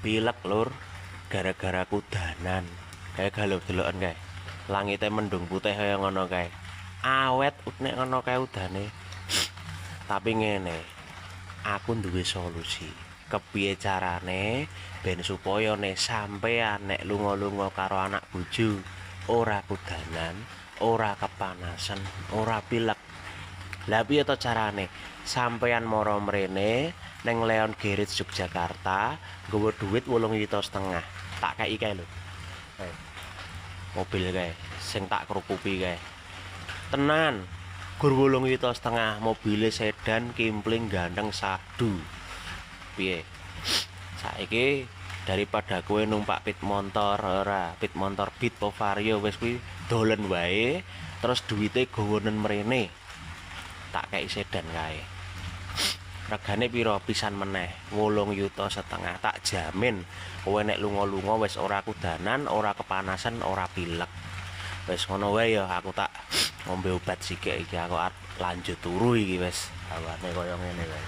Pilek lur, gara-gara kudanan. Kayak galuh deloken kae. Langite mendung putih kaya ngono kae. Awet nek ngono kae udane. Tapi ngene, aku duwe solusi. Kepiye carane ben supaya nek sampean nek lunga-lunga karo anak bojo ora kudanan, ora kepanasan, ora pilek. Lah piye to carane? Sampeyan mara mrene ning Leon Garage Yogyakarta, nggawa dhuwit 8,5 juta. Tak kei kae lho. Mobil kae sing tak kerukupi kae. Tenan. Gur 8,5 juta, mobile sedan kimpling ganteng sadu. Piye? Saiki daripada kowe numpak pit motor ora, pit motor Beat po Vario wis kuwi dolen wae, terus duwite gawonen mrene. Tak kei sedan kae. Regane piro pisan meneh? 8,5 juta. Tak jamin kowe nek lunga-lunga wis ora kudanan, ora kepanasan, ora pilek. Wis ngono wae ya, aku tak ngombe obat sithik iki, aku arep lanjut turu iki wis. Awane kaya ngene wae.